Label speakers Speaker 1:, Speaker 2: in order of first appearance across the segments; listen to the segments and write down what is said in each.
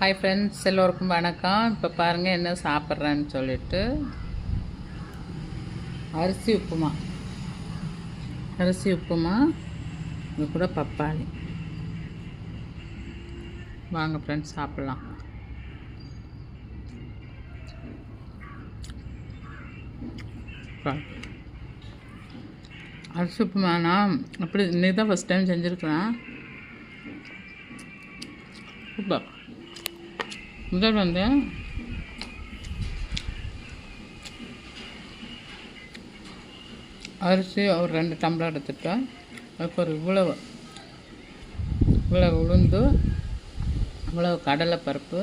Speaker 1: Hi friends, எல்லோருக்கும் வணக்கம். இப்போ பாருங்கள் என்ன சாப்பிட்றேன்னு சொல்லிட்டு அரிசி உப்புமா இது கூட பப்பாளி. வாங்க ஃப்ரெண்ட்ஸ் சாப்பிட்லாம். அரிசி உப்புமானா அப்படி இன்னைக்கு தான் ஃபஸ்ட் டைம் செஞ்சுருக்கிறேன். சூப்பர். முதல் வந்து அரிசி ஒரு 2 டம்ளர் எடுத்துட்டு அதுக்கு ஒரு இவ்வளவு உளுந்து, இவ்வளவு கடலைப்பருப்பு,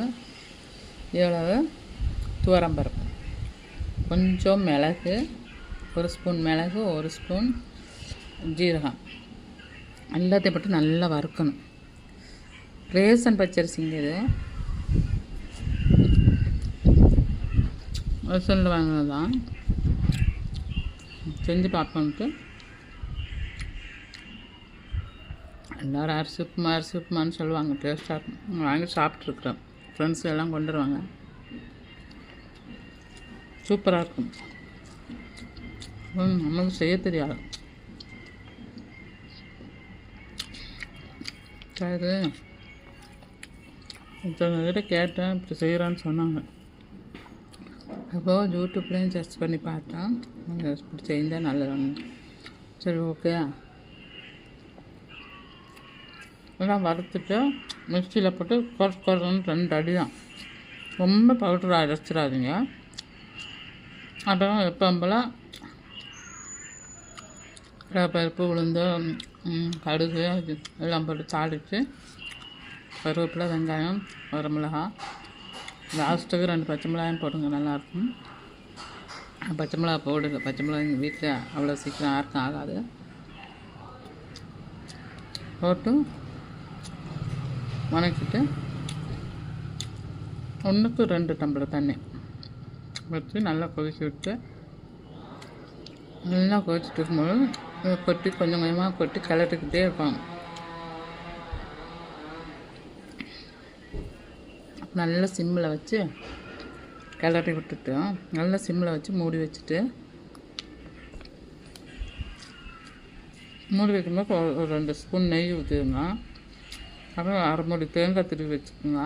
Speaker 1: இவ்வளவு துவரம்பருப்பு, கொஞ்சம் மிளகு, 1 ஸ்பூன் மிளகு, 1 ஸ்பூன் ஜீரகம் எல்லாத்தையும் போட்டு நல்லா வறுக்கணும். ரேசன் பச்சரிசிங்க இது, ரேசனில் வாங்கினது தான். செஞ்சு பார்ப்போன்ட்டு எல்லோரும் அரிசி உப்புமான்னு சொல்லுவாங்க. டேஸ்ட்டாக இருக்கும். வாங்கி சாப்பிட்ருக்குறோம். ஃப்ரெண்ட்ஸ் எல்லாம் கொண்டு வருவாங்க. சூப்பராக இருக்கும். நமக்கு செய்ய தெரியாது. சரி, ஒருத்தவங்ககிட்ட கேட்டேன், இப்படி செய்கிறான்னு சொன்னாங்க. அப்போது யூடியூப்லேயும் சர்ச் பண்ணி பார்த்தேன். இப்படி செஞ்சால் நல்லது. சரி, ஓகே. எல்லாம் வறுத்துட்டு மிக்சியில் போட்டு குறைன்னு 2 அடி தான். ரொம்ப பவுடர் அரைச்சிடாதீங்க. அப்புறம் எப்போம்பெல்லாம் பருப்பு, உளுந்து, கடுகு எல்லாம் போட்டு தாளித்து கருவேப்பிலை, வெங்காயம், வரமிளகா, லாஸ்ட்டுக்கு 2 பச்சை மிளகாயும் போடுங்க, நல்லாயிருக்கும். பச்சை மிளகா போடுங்க. பச்சை மிளகா எங்கள் வீட்டில் அவ்வளோ சீக்கிரம் யாருக்கும் ஆகாது. போட்டு வணக்கிட்டு 1க்கு 2 டம்ளர் தண்ணி வச்சு நல்லா கொதிக்க விட்டு, நல்லா கொதிச்சுட்டு இருக்கும்போது கொட்டி கொஞ்சம் கொஞ்சமாக கொட்டி கிளறிக்கிட்டே இருப்பாங்க. நல்லா சிம்மில் வச்சு கிளறி விட்டுட்டு, நல்லா சிம்மில் வச்சு மூடி வச்சுட்டு, மூடி வைக்கும்போது ஒரு 2 ஸ்பூன் நெய் ஊற்றிடுங்க. அப்புறம் 1/2 மூடி தேங்காய் திருவி வச்சுக்கோங்க.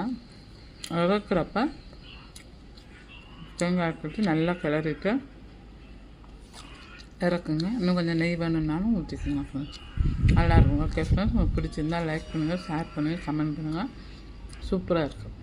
Speaker 1: இறக்குறப்ப தேங்காய் போட்டு நல்லா கிளறிட்டு இறக்குங்க. இன்னும் கொஞ்சம் நெய் வேணும்னாலும் ஊற்றிக்கோங்க ஃப்ரெண்ட்ஸ். நல்லாயிருக்கும். ஓகே ஃப்ரெண்ட்ஸ், உங்களுக்கு பிடிச்சிருந்தால் லைக் பண்ணுங்கள், ஷேர் பண்ணுங்கள், கமெண்ட் பண்ணுங்கள். சூப்பராக இருக்கும்.